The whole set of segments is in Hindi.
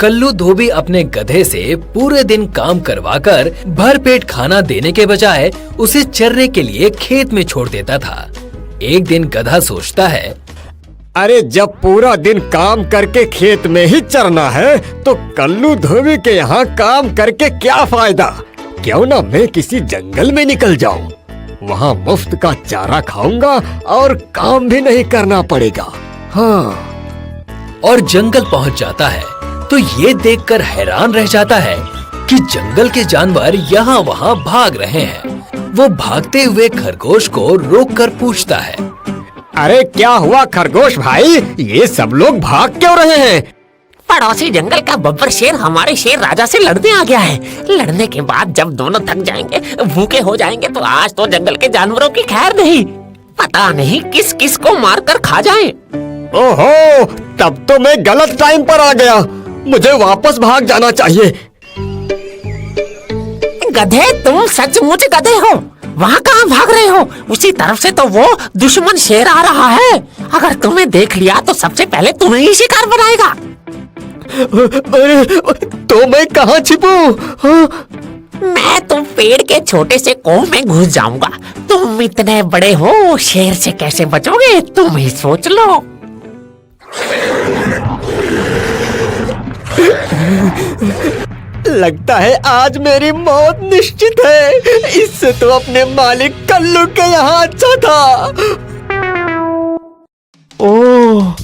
कल्लू धोबी अपने गधे से पूरे दिन काम करवाकर भरपेट खाना देने के बजाय उसे चरने के लिए खेत में छोड़ देता था। एक दिन गधा सोचता है, अरे जब पूरा दिन काम करके खेत में ही चरना है तो कल्लू धोबी के यहाँ काम करके क्या फायदा। क्यों ना मैं किसी जंगल में निकल जाऊं, वहाँ मुफ्त का चारा खाऊंगा और काम भी नहीं करना पड़ेगा। हाँ। और जंगल पहुँच जाता है तो ये देखकर हैरान रह जाता है कि जंगल के जानवर यहाँ वहाँ भाग रहे हैं। वो भागते हुए खरगोश को रोककर पूछता है, अरे क्या हुआ खरगोश भाई, ये सब लोग भाग क्यों रहे हैं? पड़ोसी जंगल का बब्बर शेर हमारे शेर राजा से लड़ने आ गया है। लड़ने के बाद जब दोनों थक जाएंगे, भूखे हो जाएंगे तो आज तो जंगल के जानवरों की खैर नहीं। पता नहीं किस किस को मार कर खा जाए। ओहो, तब तो मैं गलत टाइम पर आ गया। मुझे वापस भाग जाना चाहिए। गधे, तुम सचमुच गधे हो। वहाँ कहाँ भाग रहे हो? उसी तरफ से तो वो दुश्मन शेर आ रहा है। अगर तुम्हें देख लिया तो सबसे पहले तुम्हें ही शिकार बनाएगा। अरे तो मैं कहाँ छिपूं? मैं तो पेड़ के छोटे से कोह में घुस जाऊंगा। तुम इतने बड़े हो, शेर से कैसे बचोगे तुम ही सोच लो। लगता है आज मेरी मौत निश्चित है। इससे तो अपने मालिक कल्लू के यहाँ अच्छा था। ओह,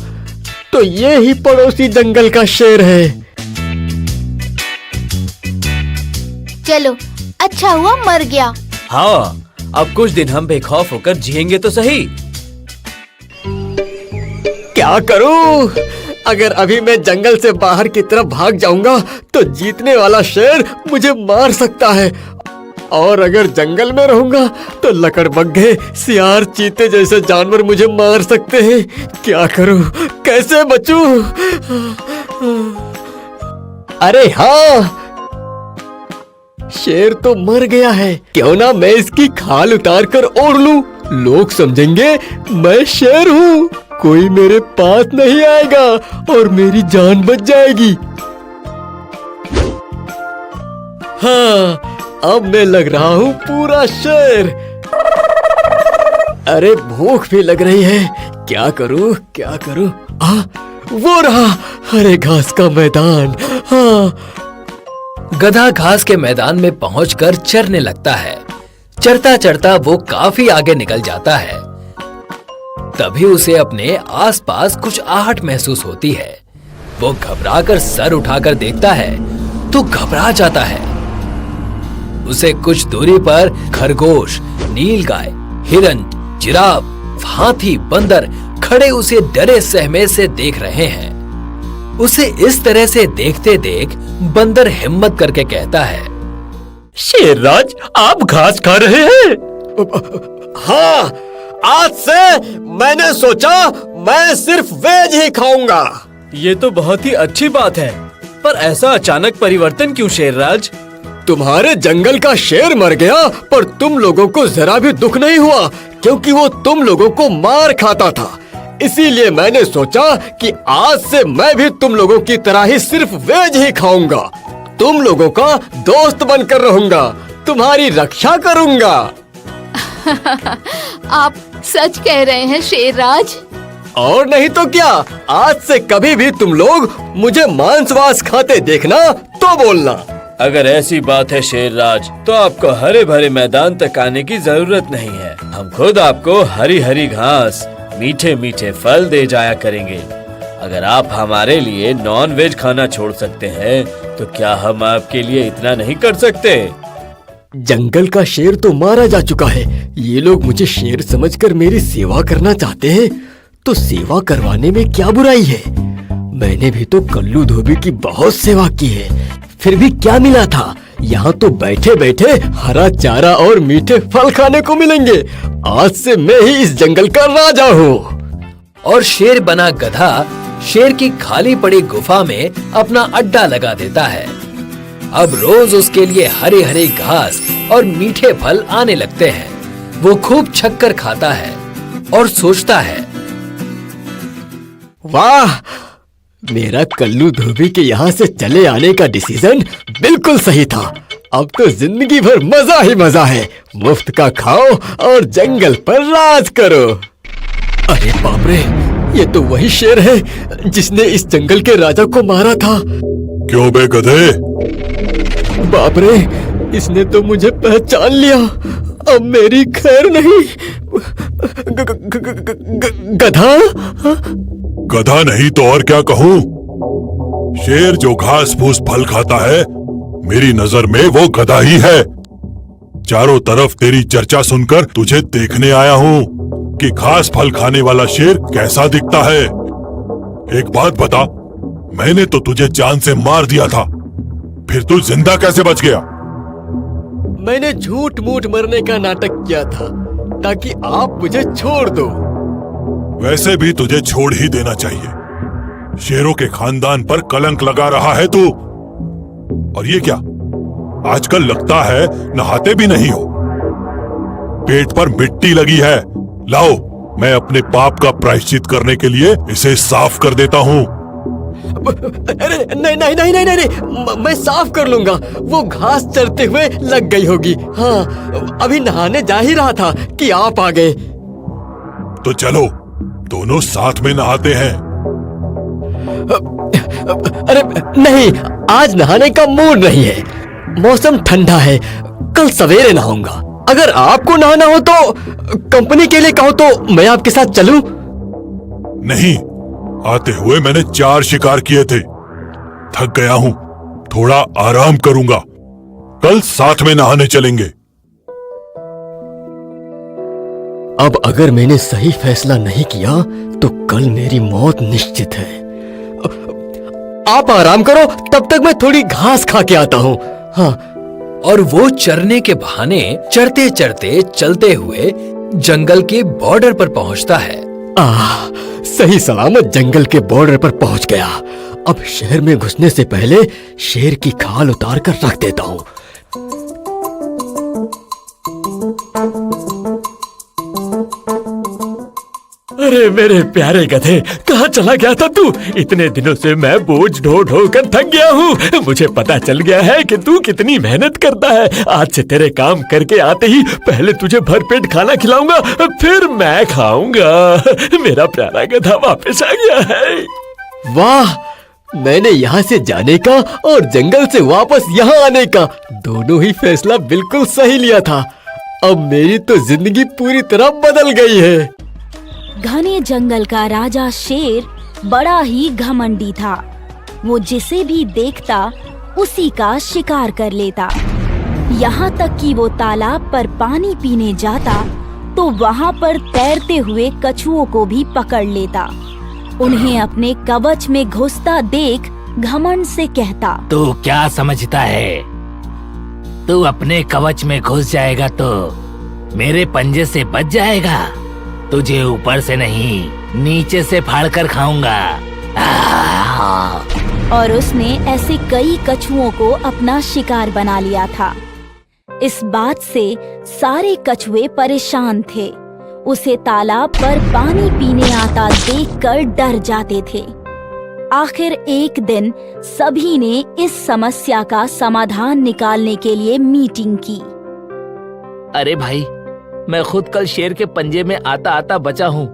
तो ये ही पड़ोसी जंगल का शेर है। चलो, अच्छा हुआ मर गया। हाँ, अब कुछ दिन हम बेखौफ होकर जिएंगे तो सही। क्या करूं? अगर अभी मैं जंगल से बाहर की तरफ भाग जाऊंगा तो जीतने वाला शेर मुझे मार सकता है, और अगर जंगल में रहूंगा तो लकड़बग्घे, सियार, चीते जैसे जानवर मुझे मार सकते हैं। क्या करूं? कैसे बचूं? अरे हाँ, शेर तो मर गया है। क्यों ना मैं इसकी खाल उतार कर ओढ़ लूं। लोग समझेंगे मैं शेर हूँ, कोई मेरे पास नहीं आएगा और मेरी जान बच जाएगी। हाँ, अब मैं लग रहा हूँ पूरा शेर। अरे भूख भी लग रही है। क्या करूँ क्या करूँ? वो रहा, हरे घास का मैदान। हाँ। गधा घास के मैदान में पहुंचकर चरने लगता है। चरता चरता वो काफी आगे निकल जाता है। तभी उसे अपने आसपास कुछ आहट महसूस होती है। वो घबराकर सर उठाकर देखता है तो घबरा जाता है। उसे कुछ दूरी पर खरगोश, नीलगाय, हिरन, जिराफ, हाथी, बंदर खड़े उसे डरे सहमे से देख रहे हैं। उसे इस तरह से देखते देख बंदर हिम्मत करके कहता है, शेरराज, आप घास खा रहे हैं? हाँ, आज से मैंने सोचा मैं सिर्फ वेज ही खाऊंगा। ये तो बहुत ही अच्छी बात है, पर ऐसा अचानक परिवर्तन क्यों शेरराज? तुम्हारे जंगल का शेर मर गया, पर तुम लोगों को जरा भी दुख नहीं हुआ, क्योंकि वो तुम लोगों को मार खाता था। इसीलिए मैंने सोचा कि आज से मैं भी तुम लोगों की तरह ही सिर्फ वेज ही खाऊंगा। तुम लोगों का दोस्त बनकर रहूंगा, तुम्हारी रक्षा करूंगा। आप सच कह रहे हैं शेरराज? और नहीं तो क्या, आज से कभी भी तुम लोग मुझे मांस-वास खाते देखना तो बोलना। अगर ऐसी बात है शेरराज, तो आपको हरे भरे मैदान तक आने की जरूरत नहीं है। हम खुद आपको हरी हरी घास, मीठे मीठे फल दे जाया करेंगे। अगर आप हमारे लिए नॉन वेज खाना छोड़ सकते हैं, तो क्या हम आपके लिए इतना नहीं कर सकते? जंगल का शेर तो मारा जा चुका है। ये लोग मुझे शेर समझकर मेरी सेवा करना चाहते हैं, तो सेवा करवाने में क्या बुराई है? मैंने भी तो कल्लू धोबी की बहुत सेवा की है, फिर भी क्या मिला था? यहाँ तो बैठे बैठे हरा चारा और मीठे फल खाने को मिलेंगे। आज से मैं ही इस जंगल का राजा हूँ। और शेर बना गधा शेर की खाली पड़ी गुफा में अपना अड्डा लगा देता है। अब रोज उसके लिए हरे हरे घास और मीठे फल आने लगते हैं। वो खूब छक्कर खाता है और सोचता है, वाह, मेरा कल्लू धोबी के यहाँ से चले आने का डिसीजन बिल्कुल सही था। अब तो जिंदगी भर मजा ही मजा है। मुफ्त का खाओ और जंगल पर राज करो। अरे बाप रे, ये तो वही शेर है जिसने इस जंगल के राजा को मारा था। क्यों बे गधे? बाप रे, इसने तो मुझे पहचान लिया। अब मेरी खैर नहीं। गधा? गधा नहीं तो और क्या कहूँ? शेर जो घास फूस फल खाता है, मेरी नजर में वो गधा ही है। चारों तरफ तेरी चर्चा सुनकर तुझे देखने आया हूँ कि घास फल खाने वाला शेर कैसा दिखता है। एक बात बता, मैंने तो तुझे जान से मार दिया था, फिर तू जिंदा कैसे बच गया? मैंने झूठ मूठ मरने का नाटक किया था ताकि आप मुझे छोड़ दो। वैसे भी तुझे छोड़ ही देना चाहिए। शेरों के खानदान पर कलंक लगा रहा है तू। और ये क्या, आजकल लगता है नहाते भी नहीं हो। पेट पर मिट्टी लगी है। लाओ, मैं अपने पाप का प्रायश्चित करने के लिए इसे साफ कर देता हूँ। अरे नहीं नहीं नहीं नहीं नहीं, मैं साफ कर लूंगा। वो घास चरते हुए लग गई होगी। हाँ, अभी नहाने जा ही रहा था कि आप आ गए। तो चलो, दोनों साथ में नहाते हैं। अरे नहीं, आज नहाने का मूड नहीं है। मौसम ठंडा है, कल सवेरे नहाऊंगा। अगर आपको नहाना हो तो कंपनी के लिए कहो तो मैं आपके साथ चलूं? नहीं, आते हुए मैंने 4 शिकार किए थे। थक गया हूँ, थोड़ा आराम करूंगा। कल साथ में नहाने चलेंगे। अब अगर मैंने सही फैसला नहीं किया तो कल मेरी मौत निश्चित है। आप आराम करो, तब तक मैं थोड़ी घास खा के आता हूँ। हाँ। और वो चरने के बहाने चरते चरते चलते हुए जंगल के बॉर्डर पर पहुंचता है। सही सलामत जंगल के बॉर्डर पर पहुंच गया। अब शहर में घुसने से पहले शेर की खाल उतार कर रख देता हूँ। अरे मेरे प्यारे गधे, कहाँ चला गया था तू? इतने दिनों से मैं बोझ ढो ढो कर थक गया हूँ। मुझे पता चल गया है कि तू कितनी मेहनत करता है। आज से तेरे काम करके आते ही पहले तुझे भरपेट खाना खिलाऊंगा, फिर मैं खाऊंगा। मेरा प्यारा गधा वापस आ गया है। वाह, मैंने यहाँ से जाने का और जंगल से वापस यहाँ आने का दोनों ही फैसला बिल्कुल सही लिया था। अब मेरी तो जिंदगी पूरी तरह बदल गई है। घने जंगल का राजा शेर बड़ा ही घमंडी था। वो जिसे भी देखता उसी का शिकार कर लेता। यहाँ तक कि वो तालाब पर पानी पीने जाता तो वहाँ पर तैरते हुए कछुओं को भी पकड़ लेता। उन्हें अपने कवच में घुसता देख घमंड से कहता, तू क्या समझता है? तू अपने कवच में घुस जाएगा तो मेरे पंजे से बच जाएगा। तुझे ऊपर से नहीं, नीचे से फाड़कर खाऊंगा। और उसने ऐसे कई कछुओं को अपना शिकार बना लिया था। इस बात से सारे कछुए परेशान थे। उसे तालाब पर पानी पीने आता देखकर डर जाते थे। आखिर एक दिन सभी ने इस समस्या का समाधान निकालने के लिए मीटिंग की। अरे भाई, मैं खुद कल शेर के पंजे में आता आता बचा हूँ,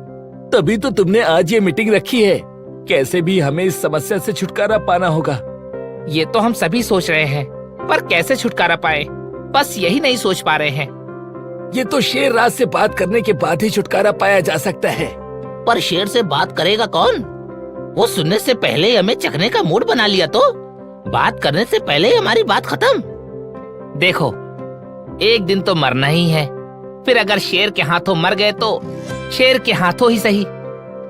तभी तो तुमने आज ये मीटिंग रखी है। कैसे भी हमें इस समस्या से छुटकारा पाना होगा। ये तो हम सभी सोच रहे हैं, पर कैसे छुटकारा पाए, बस यही नहीं सोच पा रहे हैं। ये तो शेर राज से बात करने के बाद ही छुटकारा पाया जा सकता है। पर शेर से बात करेगा कौन? वो सुनने से पहले ही हमें चखने का मूड बना लिया तो बात करने से पहले ही हमारी बात खत्म। देखो, एक दिन तो मरना ही है, फिर अगर शेर के हाथों मर गए तो शेर के हाथों ही सही,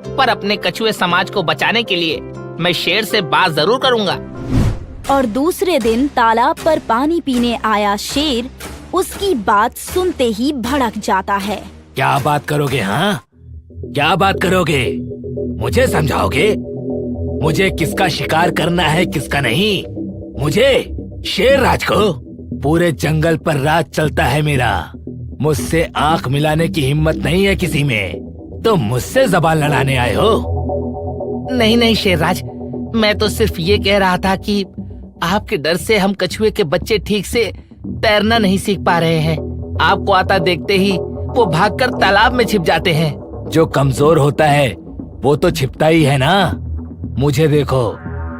पर अपने कछुए समाज को बचाने के लिए मैं शेर से बात जरूर करूंगा। और दूसरे दिन तालाब पर पानी पीने आया शेर उसकी बात सुनते ही भड़क जाता है। क्या बात करोगे? हाँ, क्या बात करोगे? मुझे समझाओगे? मुझे किसका शिकार करना है, किसका नहीं? मुझे, शेर राज को? पूरे जंगल पर राज चलता है मेरा। मुझसे आंख मिलाने की हिम्मत नहीं है किसी में, तो मुझसे ज़बान लड़ाने आए हो? नहीं नहीं शेरराज, मैं तो सिर्फ ये कह रहा था कि आपके डर से हम कछुए के बच्चे ठीक से तैरना नहीं सीख पा रहे हैं। आपको आता देखते ही वो भागकर तालाब में छिप जाते हैं। जो कमजोर होता है वो तो छिपता ही है ना। मुझे देखो,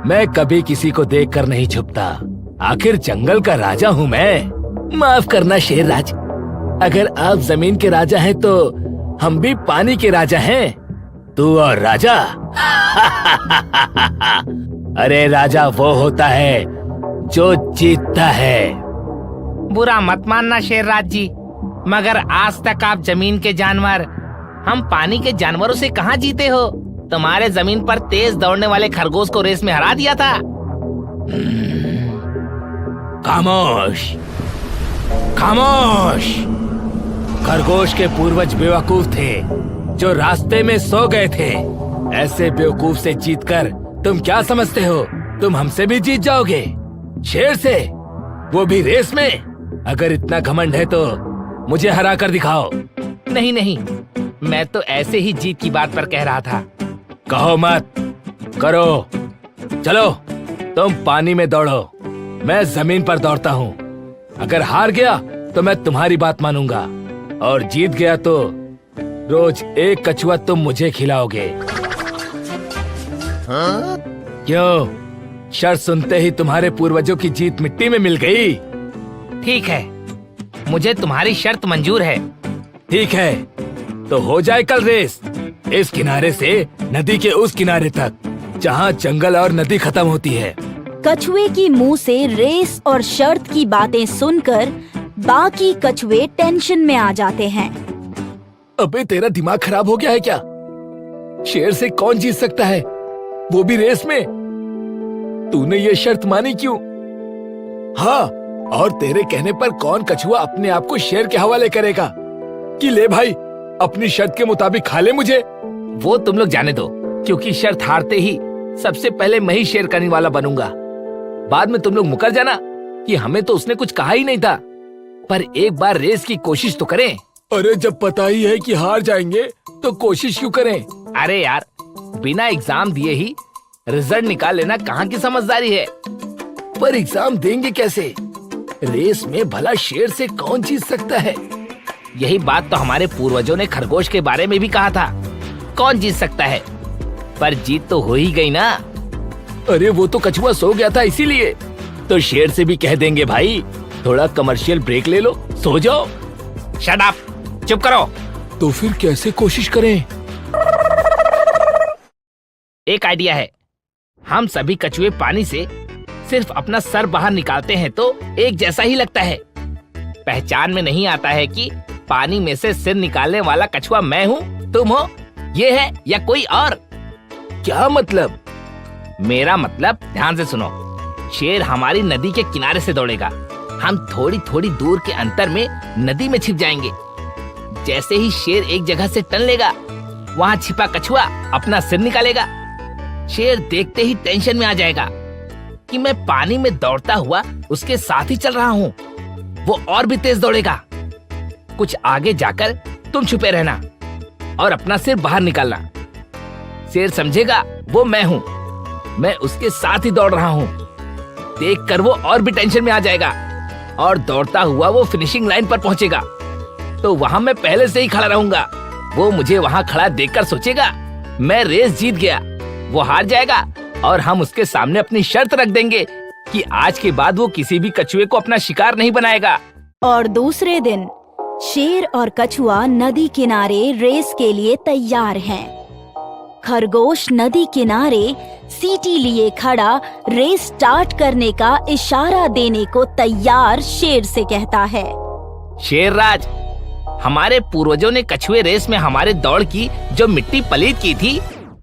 मैं कभी किसी को देखकर नहीं छुपता। आखिर जंगल का राजा हूँ मैं। माफ करना शेरराज, अगर आप जमीन के राजा हैं तो हम भी पानी के राजा हैं। तू और राजा अरे राजा वो होता है जो जीतता है। बुरा मत मानना शेरराज जी, मगर आज तक आप जमीन के जानवर हम पानी के जानवरों से कहाँ जीते हो। तुम्हारे जमीन पर तेज दौड़ने वाले खरगोश को रेस में हरा दिया था। खामोश, खामोश। खरगोश के पूर्वज बेवकूफ थे जो रास्ते में सो गए थे। ऐसे बेवकूफ से जीतकर तुम क्या समझते हो? तुम हमसे भी जीत जाओगे, शेर से, वो भी रेस में। अगर इतना घमंड है तो मुझे हरा कर दिखाओ। नहीं नहीं, मैं तो ऐसे ही जीत की बात पर कह रहा था। कहो मत, करो। चलो तुम पानी में दौड़ो, मैं जमीन पर दौड़ता हूँ। अगर हार गया तो मैं तुम्हारी बात मानूंगा, और जीत गया तो रोज एक कछुआ तुम मुझे खिलाओगे। क्यों, शर्त सुनते ही तुम्हारे पूर्वजों की जीत मिट्टी में मिल गई? ठीक है, मुझे तुम्हारी शर्त मंजूर है। ठीक है, तो हो जाए कल रेस, इस किनारे से नदी के उस किनारे तक, जहाँ जंगल और नदी खत्म होती है। कछुए की मुंह से रेस और शर्त की बातें सुनकर बाकी कछुए टेंशन में आ जाते हैं। अबे तेरा दिमाग खराब हो गया है क्या? शेर से कौन जीत सकता है, वो भी रेस में? तूने ये शर्त मानी क्यों? हाँ, और तेरे कहने पर कौन कछुआ अपने आप को शेर के हवाले करेगा कि ले भाई अपनी शर्त के मुताबिक खा ले मुझे? वो तुम लोग जाने दो, क्योंकि शर्त हारते ही सबसे पहले मैं ही शेर करने वाला बनूंगा। बाद में तुम लोग मुकर जाना कि हमें तो उसने कुछ कहा ही नहीं था। पर एक बार रेस की कोशिश तो करें। अरे जब पता ही है कि हार जाएंगे तो कोशिश क्यों करें? अरे यार, बिना एग्जाम दिए ही रिजल्ट निकाल लेना कहाँ की समझदारी है। पर एग्जाम देंगे कैसे? रेस में भला शेर से कौन जीत सकता है? यही बात तो हमारे पूर्वजों ने खरगोश के बारे में भी कहा था, कौन जीत सकता है। पर जीत तो हो ही गई ना। अरे वो तो कछुआ सो गया था इसीलिए। तो शेर से भी कह देंगे भाई थोड़ा कमर्शियल ब्रेक ले लो, सो जाओ। शट अप, चुप करो। तो फिर कैसे कोशिश करें? एक आइडिया है। हम सभी कछुए पानी से सिर्फ अपना सर बाहर निकालते हैं तो एक जैसा ही लगता है। पहचान में नहीं आता है कि पानी में से सिर निकालने वाला कछुआ मैं हूँ, तुम हो, ये है या कोई और। क्या मतलब? मेरा मतलब ध्यान से सुनो। शेर हमारी नदी के किनारे से दौड़ेगा, हम थोड़ी थोड़ी दूर के अंतर में नदी में छिप जाएंगे। जैसे ही शेर एक जगह से टन लेगा, वहाँ छिपा कछुआ अपना सिर निकालेगा। शेर देखते ही टेंशन में आ जाएगा कि मैं पानी में दौड़ता हुआ उसके साथ ही चल रहा हूँ। वो और भी तेज दौड़ेगा। कुछ आगे जाकर तुम छुपे रहना और अपना सिर बाहर निकालना। शेर समझेगा वो मैं हूँ, मैं उसके साथ ही दौड़ रहा हूँ। देखकर वो और भी टेंशन में आ जाएगा और दौड़ता हुआ वो फिनिशिंग लाइन पर पहुंचेगा। तो वहां मैं पहले से ही खड़ा रहूंगा। वो मुझे वहां खड़ा देखकर सोचेगा मैं रेस जीत गया। वो हार जाएगा और हम उसके सामने अपनी शर्त रख देंगे कि आज के बाद वो किसी भी कछुए को अपना शिकार नहीं बनाएगा। और दूसरे दिन शेर और कछुआ नदी किनारे रेस के लिए तैयार हैं। खरगोश नदी किनारे सीटी लिए खड़ा रेस स्टार्ट करने का इशारा देने को तैयार शेर से कहता है। शेरराज, हमारे पूर्वजों ने कछुए रेस में हमारे दौड़ की जो मिट्टी पलीत की थी,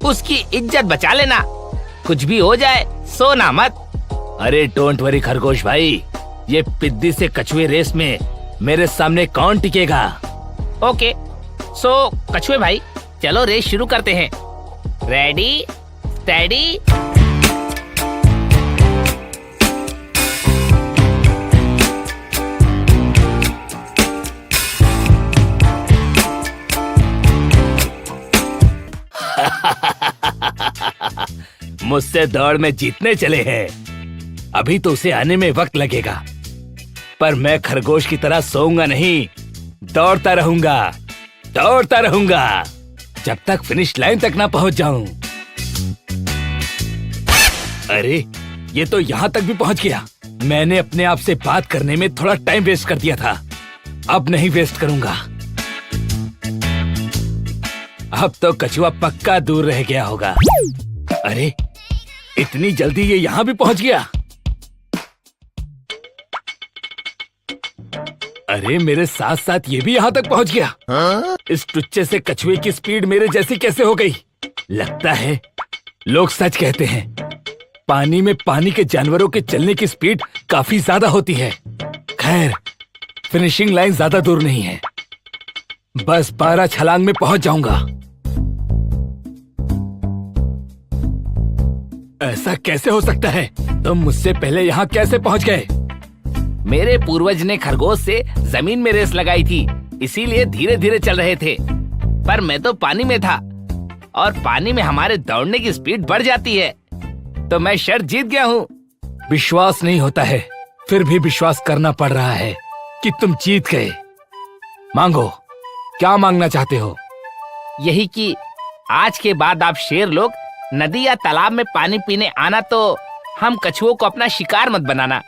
उसकी इज्जत बचा लेना। कुछ भी हो जाए, सोना मत। अरे डोंट वरी खरगोश भाई, ये पिद्दी से कछुए रेस में मेरे सामने कौन टिकेगा? ओके, सो कछुए भाई, चलो रेस शुरू करते हैं। Ready, steady. मुझसे दौड़ में जीतने चले हैं। अभी तो उसे आने में वक्त लगेगा, पर मैं खरगोश की तरह सोऊंगा नहीं, दौड़ता रहूंगा जब तक फिनिश लाइन तक ना पहुंच जाऊं। अरे, ये तो यहाँ तक भी पहुंच गया। मैंने अपने आप से बात करने में थोड़ा टाइम वेस्ट कर दिया था, अब नहीं वेस्ट करूंगा। अब तो कछुआ पक्का दूर रह गया होगा। अरे, इतनी जल्दी ये यहाँ भी पहुंच गया। अरे, मेरे साथ साथ ये भी यहाँ तक पहुंच गया। इस टुच्चे से कछुए की स्पीड मेरे जैसी कैसे हो गई? लगता है लोग सच कहते हैं, पानी में पानी के जानवरों के चलने की स्पीड काफी ज्यादा होती है। खैर, फिनिशिंग लाइन ज्यादा दूर नहीं है, बस 12 छलांग में पहुंच जाऊंगा। ऐसा कैसे हो सकता है? तुम मुझसे पहले यहाँ कैसे पहुंच गए? मेरे पूर्वज ने खरगोश से जमीन में रेस लगाई थी, इसीलिए धीरे धीरे चल रहे थे। पर मैं तो पानी में था, और पानी में हमारे दौड़ने की स्पीड बढ़ जाती है, तो मैं शर्त जीत गया हूँ। विश्वास नहीं होता है, फिर भी विश्वास करना पड़ रहा है कि तुम जीत गए। मांगो, क्या मांगना चाहते हो? यही कि आज के बाद आप शेर लोग नदी या तालाब में पानी पीने आना, तो हम कछुओं को अपना शिकार मत बनाना।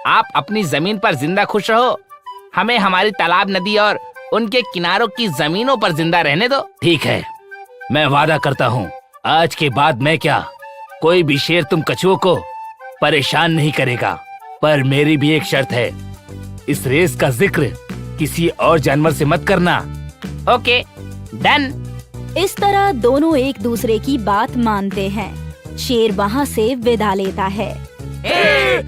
आप अपनी जमीन पर जिंदा खुश रहो, हमें हमारी तालाब, नदी और उनके किनारों की जमीनों पर जिंदा रहने दो। ठीक है, मैं वादा करता हूँ, आज के बाद मैं क्या, कोई भी शेर तुम कछुओं को परेशान नहीं करेगा। पर मेरी भी एक शर्त है, इस रेस का जिक्र किसी और जानवर से मत करना। Okay, done. इस तरह दोनों एक दूसरे की बात मानते हैं। शेर वहाँ से विदा लेता है।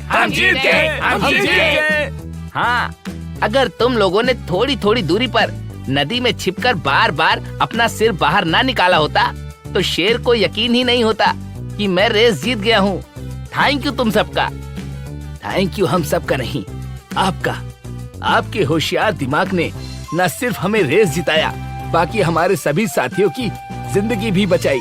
हम जीत गए। हाँ, अगर तुम लोगों ने थोड़ी थोड़ी दूरी पर नदी में छिपकर बार बार अपना सिर बाहर ना निकाला होता, तो शेर को यकीन ही नहीं होता कि मैं रेस जीत गया हूँ। थैंक यू तुम सबका। थैंक यू हम सबका नहीं, आपका। आपके होशियार दिमाग ने न सिर्फ हमें रेस जिताया, बाकी हमारे सभी साथियों की जिंदगी भी बचाई।